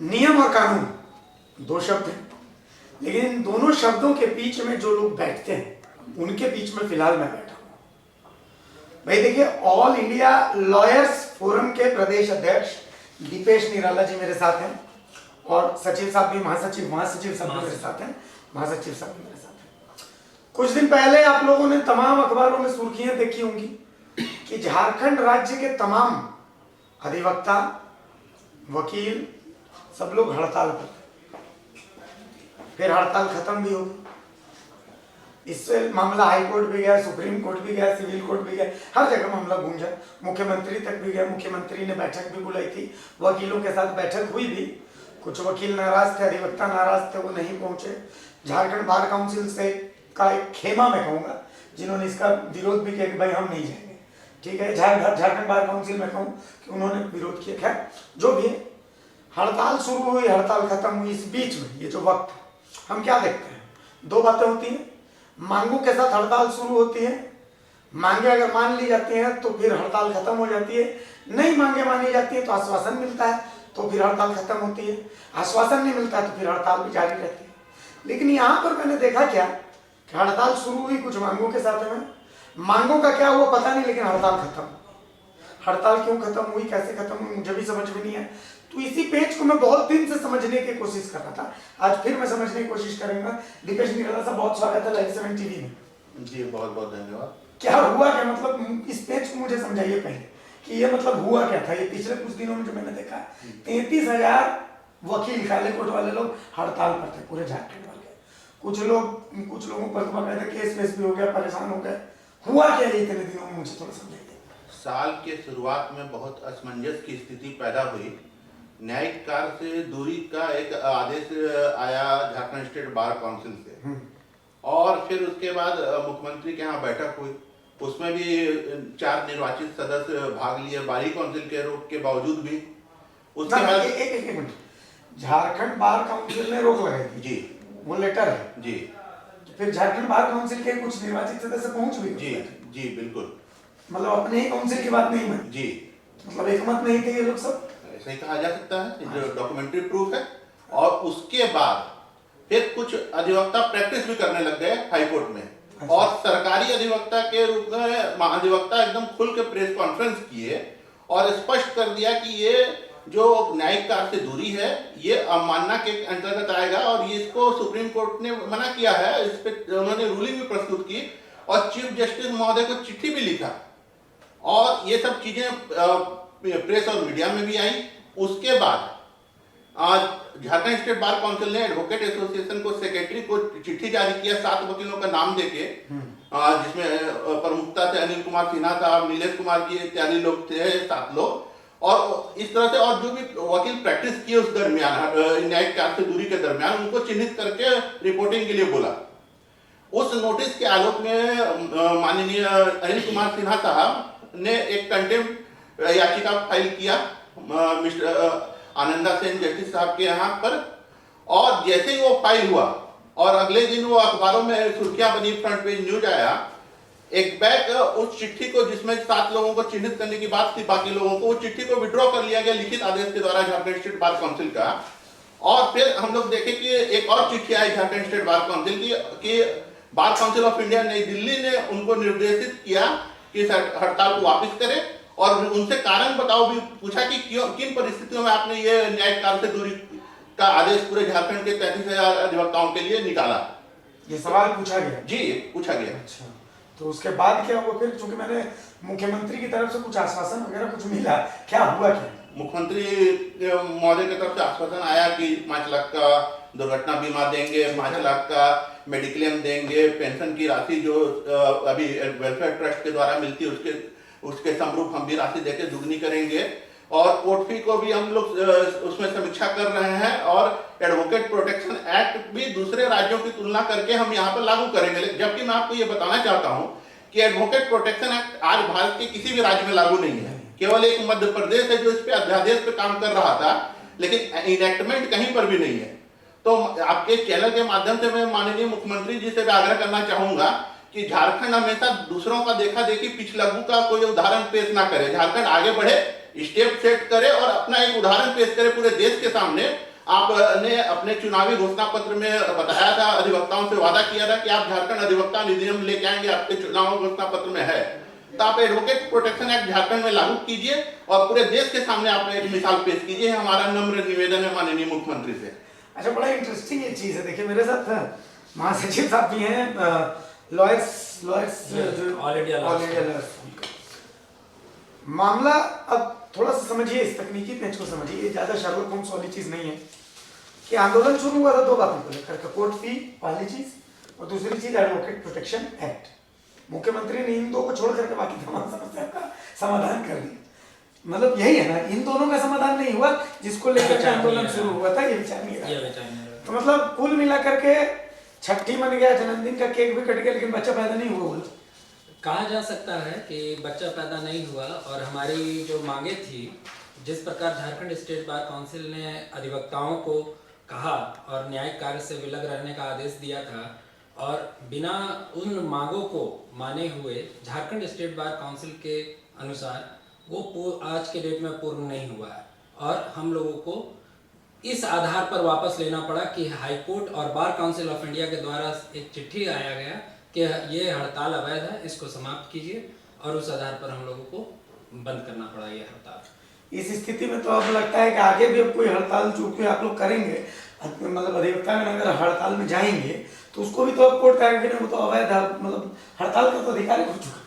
नियम और कानून दो शब्द हैं, लेकिन इन दोनों शब्दों के बीच में जो लोग बैठते हैं उनके बीच में फिलहाल मैं बैठा हूं। भाई देखिए, ऑल इंडिया लॉयर्स फोरम के प्रदेश अध्यक्ष दीपेश निराला जी मेरे साथ हैं और सचिव साहब भी, महासचिव साहब भी मेरे साथ हैं, महासचिव साहब भी मेरे साथ हैं। कुछ दिन पहले आप लोगों ने तमाम अखबारों में सुर्खियां देखी होंगी कि झारखंड राज्य के तमाम अधिवक्ता, वकील, सब लोग हड़ताल पर थे। फिर हड़ताल खत्म भी हो गई। इससे मामला हाई कोर्ट भी गया, सुप्रीम कोर्ट भी गया, सिविल कोर्ट भी गया, हर जगह मामला गूंजा, मुख्यमंत्री तक भी गया। मुख्यमंत्री ने बैठक भी बुलाई थी, वकीलों के साथ बैठक हुई भी। कुछ वकील नाराज थे, अधिवक्ता नाराज थे, वो नहीं पहुंचे। झारखंड बार काउंसिल से का एक खेमा मैं कहूँगा, जिन्होंने इसका विरोध भी किया कि भाई हम नहीं जाएंगे, ठीक है। झारखंड बार काउंसिल में कहूँ कि उन्होंने विरोध किया। खैर जो भी है, हड़ताल शुरू हुई, हड़ताल खत्म हुई। इस बीच में ये जो वक्त हम क्या देखते हैं, दो बातें होती हैं। मांगों के साथ हड़ताल शुरू होती है, मांगे अगर मान ली जाती हैं तो फिर हड़ताल खत्म हो जाती है, नहीं मांगे मानी जाती है तो आश्वासन मिलता है तो फिर हड़ताल खत्म होती है, आश्वासन नहीं मिलता है तो फिर हड़ताल भी जारी रहती है। लेकिन यहाँ पर मैंने देखा क्या कि हड़ताल शुरू हुई कुछ मांगों के साथ में, मांगों का क्या हुआ पता नहीं, लेकिन हड़ताल खत्म। हड़ताल क्यों खत्म हुई, कैसे खत्म हुई, मुझे भी समझ में नहीं है। तो इसी पेज को मैं बहुत दिन से समझने की कोशिश कर रहा था, आज फिर मैं समझने की कोशिश करूंगा। दीपेश निराला साहब, बहुत स्वागत है लाइव 7 टीवी में। जी बहुत बहुत धन्यवाद। क्या हुआ क्या, मतलब इस पेज को मुझे समझाइए पहले कि ये मतलब हुआ क्या था। ये पिछले कुछ दिनों में जो मैंने देखा, 33,000 वकील, काले कोट वाले लोग हड़ताल पर थे पूरे झारखंड भर के। कुछ लोगों पर बकायदा केस वेस भी हो गया, परेशान हो गए। हुआ क्या ये इतने दिनों में, मुझे थोड़ा समझाइए। साल के शुरुआत में बहुत असमंजस की स्थिति पैदा हुई। न्यायिक कार्य से दूरी का एक आदेश आया झारखंड स्टेट बार काउंसिल से, और फिर उसके बाद मुख्यमंत्री के यहाँ बैठक हुई, उसमें भी 4 निर्वाचित सदस्य भाग लिए बारी काउंसिल के रोक के बावजूद भी। उसके बाद एक मिनट, झारखंड बार काउंसिल ने रोक लगाई थी जी, वो लेटर है जी। तो फिर झारखंड बार काउंसिल के कुछ निर्वाचित सदस्य पहुंच भी जी जी बिल्कुल, मतलब अपने ही काउंसिल की बात नहीं मानी जी, मतलब एकमत नहीं थे ये लोग सब, ऐसा ही कहा जा सकता है, जो डॉक्यूमेंट्री प्रूफ है। और उसके बाद फिर कुछ अधिवक्ता प्रैक्टिस भी करने लग गए हाई कोर्ट में। अच्छा। और सरकारी अधिवक्ता के रूप में महाधिवक्ता एकदम खुल के प्रेस कॉन्फ्रेंस किए और स्पष्ट कर दिया कि ये जो न्यायिक कार्य से दूरी है ये अवमानना के अंतर्गत आएगा, और ये इसको सुप्रीम कोर्ट ने मना किया है। इस पर उन्होंने रूलिंग भी प्रस्तुत की और चीफ जस्टिस महोदय को चिट्ठी भी लिखा, और ये सब चीजें प्रेस और मीडिया में भी आई। उसके बाद आज झारखंड स्टेट बार काउंसिल ने एडवोकेट एसोसिएशन को, सेक्रेटरी को चिट्ठी जारी किया 7 वकीलों का नाम देके, जिसमें प्रमुखता से अनिल कुमार सिन्हा साहब, नीलेश कुमार जी इत्यादि लोग थे, 7 लोग। और इस तरह से और जो भी वकील प्रैक्टिस किए उस दरमियान, न्यायिक कार्य से दूरी के दरमियान, उनको चिन्हित करके रिपोर्टिंग के लिए बोला। उस नोटिस के आलोक में माननीय अनिल कुमार सिन्हा साहब ने एक कंटेम्प्ट याचिका फाइल किया मिस्टर आनंदा सेन जस्टिस साहब के यहाँ पर। और जैसे ही वो फाइल हुआ और अगले दिन वो अखबारों में सुर्खियां बनी, फ्रंट पेज न्यूज आया, एक बैक उस चिट्ठी को, जिसमें 7 लोगों को चिन्हित करने की बात थी, बाकी लोगों को, उस चिट्ठी को विड्रॉ कर लिया गया लिखित आदेश के द्वारा झारखंड स्टेट बार काउंसिल का। और फिर हम लोग देखे कि एक और चिट्ठी आई झारखंड स्टेट बार काउंसिल की बार काउंसिल ऑफ इंडिया नई दिल्ली ने उनको निर्देशित किया कि हड़ताल को वापस करें, और उनसे कारण बताओ भी पूछा कि क्यों, किन परिस्थितियों में आपने ये न्यायिक कार्य से दूरी का आदेश पूरे झारखंड के 33,000 अधिवक्ताओं के लिए निकाला। ये सवाल पूछा गया जी, पूछा गया। अच्छा, तो उसके बाद क्या हुआ फिर, चूंकि मैंने मुख्यमंत्री की तरफ से कुछ आश्वासन वगैरह कुछ मिला, क्या हुआ क्या? मुख्यमंत्री महोदय की तरफ से आश्वासन आया कि 5 लाख का दुर्घटना बीमा देंगे, 5 लाख का मेडिक्लेम देंगे, पेंशन की राशि जो अभी वेलफेयर ट्रस्ट के द्वारा मिलती है उसके समरूप हम भी राशि देके दुगनी करेंगे, और कोर्ट फी को भी हम लोग उसमें समीक्षा कर रहे हैं, और एडवोकेट प्रोटेक्शन एक्ट भी दूसरे राज्यों की तुलना करके हम यहाँ पर लागू करेंगे। जबकि मैं आपको ये बताना चाहता हूँ कि एडवोकेट प्रोटेक्शन एक्ट आज भारत के किसी भी राज्य में लागू नहीं है, केवल एक मध्य प्रदेश है जो इस पे अध्यादेश पे काम कर रहा था, लेकिन इनेक्टमेंट कहीं पर भी नहीं है। तो आपके चैनल के माध्यम से मैं माननीय मुख्यमंत्री जी से भी आग्रह करना चाहूंगा कि झारखंड हमेशा दूसरों का देखा देखी पिछलग्गू का कोई उदाहरण पेश ना करे। झारखंड आगे बढ़े, स्टेप सेट करे और अपना एक उदाहरण पेश करे पूरे देश के सामने। आपने अपने चुनावी घोषणा पत्र में बताया था, अधिवक्ताओं से वादा किया था कि आप झारखंड अधिवक्ता अधिनियम लेके आएंगे, आपके चुनाव घोषणा पत्र में है। तो आप एडवोकेट प्रोटेक्शन एक्ट झारखंड में लागू कीजिए और पूरे देश के सामने आप एक मिसाल पेश कीजिए। हमारा नम्र निवेदन है माननीय मुख्यमंत्री से। अच्छा, बड़ा इंटरेस्टिंग ये चीज़ है। देखिए, मेरे साथ महासचिव साहब भी हैं, लॉयर्स ऑल इंडिया लॉयर्स। मामला अब थोड़ा सा समझिए, इस तकनीकी पेच को समझिए, ज़्यादा शार्लक होम्स वाली चीज़ नहीं है कि आंदोलन शुरू हुआ था दो बातों को लेकर, कोर्ट फी पहली चीज़ और दूसरी चीज़ एडवोकेट प्रोटेक्शन एक्ट। मुख्यमंत्री ने इन दो को छोड़ करके बाकी तमाम समस्या का समाधान कर दिया। मतलब यही है ना, इन दोनों का समाधान नहीं हुआ जिसको लेकर आंदोलन शुरू हुआ था, ये विचार नहीं रहा। तो मतलब कुल मिला करके छठी मन गया, जन्मदिन का केक भी कट गया, लेकिन बच्चा पैदा नहीं हुआ। बोलो, कहा जा सकता है कि बच्चा पैदा नहीं हुआ। और हमारी जो मांगे थी, जिस प्रकार झारखंड स्टेट बार काउंसिल ने अधिवक्ताओं को कहा और न्यायिक कार्य से विलग रहने का आदेश दिया था, और बिना उन मांगों को माने हुए झारखंड स्टेट बार काउंसिल के अनुसार वो आज के डेट में पूर्ण नहीं हुआ है। और हम लोगों को इस आधार पर वापस लेना पड़ा कि हाई कोर्ट और बार काउंसिल ऑफ इंडिया के द्वारा एक चिट्ठी आया गया कि ये हड़ताल अवैध है, इसको समाप्त कीजिए, और उस आधार पर हम लोगों को बंद करना पड़ा ये हड़ताल। इस स्थिति में तो अब लगता है कि आगे भी अब कोई हड़ताल जो कि आप लोग करेंगे, मतलब अधिवक्ता अगर हड़ताल में जाएंगे तो उसको भी तो अब कोर्ट कहेंगे ना, वो तो अवैध, मतलब हड़ताल का तो अधिकार हो चुका।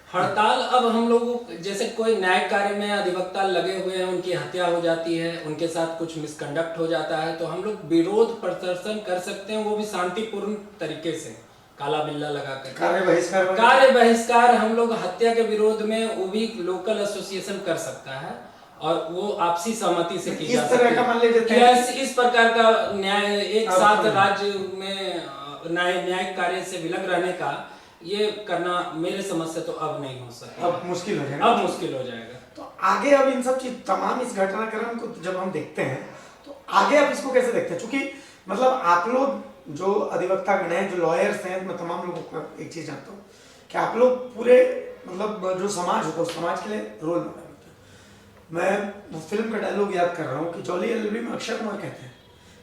हड़ताल अब हम लोगों, जैसे कोई न्यायिक कार्य में अधिवक्ता लगे हुए हैं, उनकी हत्या हो जाती है, उनके साथ कुछ मिसकंडक्ट हो जाता है, तो हम लोग विरोध प्रदर्शन कर सकते हैं, वो भी शांतिपूर्ण तरीके से, काला बिल्ला लगा कर। कार्य बहिष्कार हम लोग हत्या के विरोध में वो भी लोकल एसोसिएशन कर सकता है, और वो आपसी सहमति से की जा सकती है। इस प्रकार का न्याय एक साथ राज्य में न्यायिक कार्य से विलग रहने का ये करना मेरे समझ से तो अब नहीं हो सकता, अब मुश्किल हो जाएगा। अब मुश्किल हो जाएगा। तो आगे अब इन सब चीज तमाम इस घटनाक्रम को जब हम देखते हैं तो आगे आप इसको कैसे देखते हैं? क्योंकि मतलब आप लोग जो अधिवक्ता गण हैं, जो लॉयर्स हैं, मैं तमाम लोगों को एक चीज जानता हूँ कि आप लोग पूरे मतलब जो समाज होता है उस समाज के लिए रोल मॉडल होते हैं। मैं वो फिल्म का डायलॉग याद कर रहा हूँ कि जॉली एलएलबी में अक्षय कुमार कहते हैं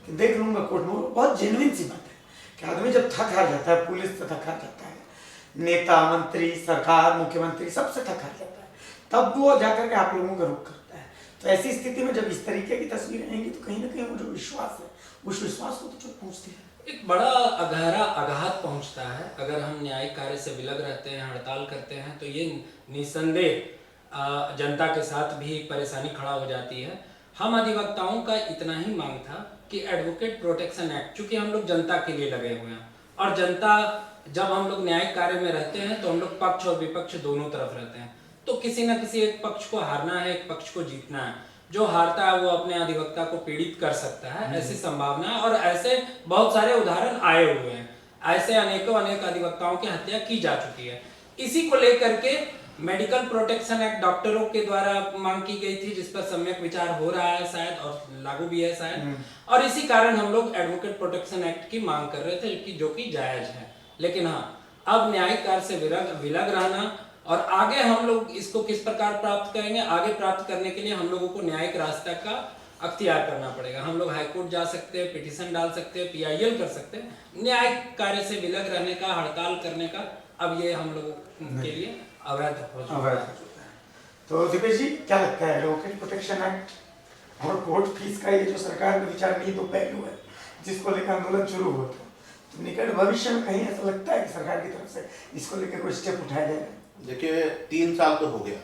कि देख लूंगा कोर्ट में। बहुत जेन्युइन सी बात है कि आदमी जब थक हार जाता है, पुलिस से थक हार जाता है, नेता मंत्री सरकार मुख्यमंत्री सबसे थक हार जाता है, तब वो जाकर के आप लोगों का रुख करता है। तो ऐसी स्थिति में जब इस तरीके की तस्वीरें आएंगी तो कहीं ना कहीं वो जो विश्वास है, उस विश्वास को तो चोट पहुंचती है, एक बड़ा गहरा आघात पहुंचता है। अगर हम न्यायिक कार्य से विलग रहते हैं, हड़ताल करते हैं, तो ये निसंदेह जनता के साथ भी एक परेशानी खड़ा हो जाती है। हम अधिवक्ताओं का इतना ही मांग था कि एडवोकेट प्रोटेक्शन एक्ट, चूंकि हम लोग जनता के लिए लगे हुए हैं, और जनता जब हम लोग न्यायिक कार्य में रहते हैं तो हम लोग पक्ष और विपक्ष दोनों तरफ रहते हैं, तो किसी न किसी एक पक्ष को हारना है, एक पक्ष को जीतना है। जो हारता है वो अपने अधिवक्ता को पीड़ित कर सकता है, ऐसी संभावना है, और ऐसे बहुत सारे उदाहरण आए हुए हैं। ऐसे अनेक अधिवक्ताओं की हत्या की जा चुकी है। इसी को लेकर के मेडिकल प्रोटेक्शन एक्ट डॉक्टरों के द्वारा मांग की गई थी, जिस पर सम्यक विचार हो रहा है शायद, और लागू भी है शायद, और इसी कारण हम लोग एडवोकेट प्रोटेक्शन एक्ट की मांग कर रहे थे, जो कि जायज है। लेकिन हाँ, अब न्यायिक कार्य से विलग रहना, और आगे हम लोग इसको किस प्रकार प्राप्त करेंगे, आगे प्राप्त करने के लिए हम लोगों को न्यायिक रास्ता का अख्तियार करना पड़ेगा। हम लोग हाईकोर्ट जा सकते हैं, पिटीशन डाल सकते हैं, PIL कर सकते हैं। न्यायिक कार्य से विलग रहने का, हड़ताल करने का, अब ये हम लोगों के लिए अवैध हो चुका है। तो दिपेश जी, क्या लगता है एडवोकेट प्रोटेक्शन एक्ट और कोर्ट फीस का ये जो सरकार का विचार नहीं, दो पहलू है जिसको लेकर आंदोलन शुरू हुआ था, तो निकट भविष्य में कहीं ऐसा लगता है कि सरकार की तरफ से इसको लेकर कोई स्टेप उठाया जाएगा? देखिए, 3 साल तो हो गया,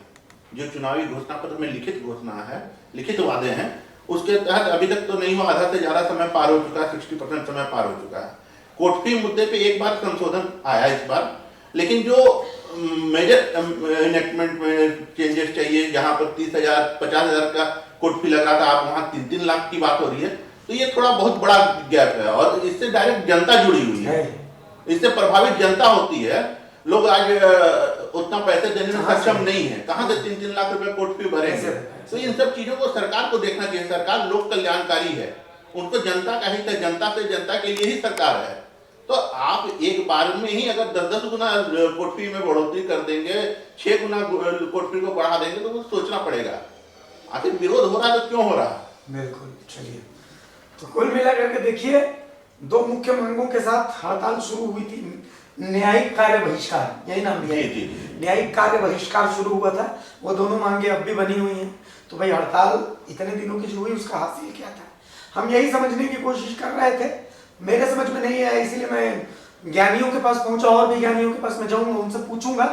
जो चुनावी घोषणा पत्र में लिखित घोषणा है, लिखित वादे हैं, उसके तहत अभी तक तो नहीं हुआ। आधा से ज्यादा समय पार हो चुका है, 60% समय पार हो चुका है। कोर्ट फी मुद्दे पे एक बार संशोधन आया इस बार, लेकिन जो मेजर इनेक्टमेंट में चेंजेस चाहिए, जहां पर 30,000 50,000 का कोर्ट फी लग रहा था, आप वहां 3-3 लाख की बात हो रही है, तो ये थोड़ा बहुत बड़ा गैप है, और इससे डायरेक्ट जनता जुड़ी हुई है, इससे प्रभावित जनता होती है। लोग आज उतना पैसे देने में सक्षम नहीं है, कहां से 3-3 लाख रुपए कोर्ट फी भरेंगे? तो इन सब चीजों को सरकार को देखना चाहिए। सरकार लोक कल्याणकारी है, उनको जनता का हित है, जनता से जनता के लिए ही सरकार है। तो आप एक बार में ही अगर 10-10 गुना कोर्ट फी में बढ़ोतरी कर देंगे, 6 गुना कोर्ट फी को बढ़ा देंगे, तो वो सोचना पड़ेगा। आखिर विरोध हो रहा है तो क्यों हो रहा है? बिल्कुल। चलिए, तो कुल मिला करके देखिए, दो मुख्य मांगों के साथ हड़ताल शुरू हुई थी। न्यायिक कार्य बहिष्कार, यही नाम लिया है। जी, जी, जी। न्यायिक कार्य बहिष्कार शुरू हुआ था, वो दोनों मांगे अब भी बनी हुई हैं। तो भाई हड़ताल इतने दिनों की जो हुई उसका हासिल क्या था, हम यही समझने की कोशिश कर रहे थे। मेरे समझ में नहीं आया, इसीलिए मैं ज्ञानियों के पास पहुंचा, और भी ज्ञानियों के पास मैं जाऊंगा, उनसे पूछूंगा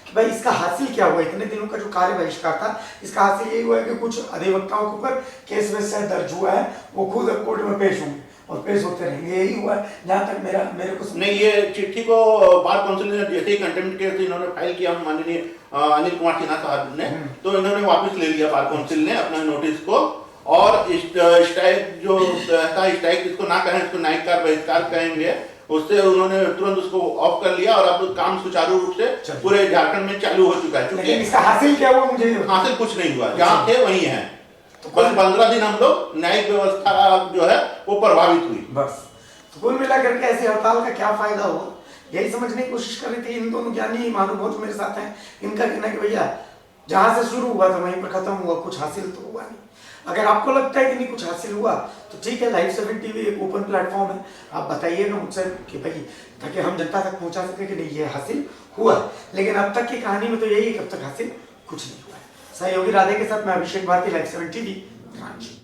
कि भाई इसका हासिल क्या हुआ। इतने दिनों का जो कार्य बहिष्कार था, इसका हासिल यही हुआ है कि कुछ अधिवक्ताओं के ऊपर केस में से दर्ज हुआ है, वो खुद अब कोर्ट में पेश होंगे और पेश होते रहेंगे, यही हुआ है जहाँ तक मेरे को नहीं, ये चिट्ठी को बार काउंसिल ने जैसे ही कंटेम्प्ट केस इन्होंने फाइल किया माननीय अनिल कुमार सिन्हा साहब ने, तो इन्होंने वापस ले लिया बार काउंसिल ने अपने नोटिस को, और स्ट्राइक जो था, स्ट्राइक इसको ना कहें, इसको न्यायिक कार्य बहिष्कार कहेंगे, उससे उन्होंने तुरंत उसको ऑफ कर लिया और अब काम सुचारू रूप से पूरे झारखंड में चालू हो चुका है। लेकिन इसका हासिल क्या हुआ मुझे हासिल कुछ नहीं हुआ, जहाँ थे वहीं हैं। तो बस 15 दिन हम लोग न्यायिक व्यवस्था जो है वो प्रभावित हुई बस। तो कुल मिलाकर के ऐसी हड़ताल का क्या फायदा हुआ, यही समझने की कोशिश कर रही थी। इन दोनों ज्ञानी महानुभाव जो मेरे साथ हैं, इनका कहना है कि भैया जहां से शुरू हुआ था वहीं पर खत्म हुआ, कुछ हासिल तो हुआ नहीं। अगर आपको लगता है कि नहीं कुछ हासिल हुआ तो ठीक है, लाइव 7 टीवी एक ओपन प्लेटफॉर्म है, आप बताइएगा मुझसे कि भाई, ताकि हम जनता तक पहुंचा सके कि नहीं ये हासिल हुआ। लेकिन अब तक की कहानी में तो यही है कि अब तक हासिल कुछ नहीं हुआ है। सहयोगी राधे के साथ मैं अभिषेक भारती, लाइव 7 टीवी, रांची।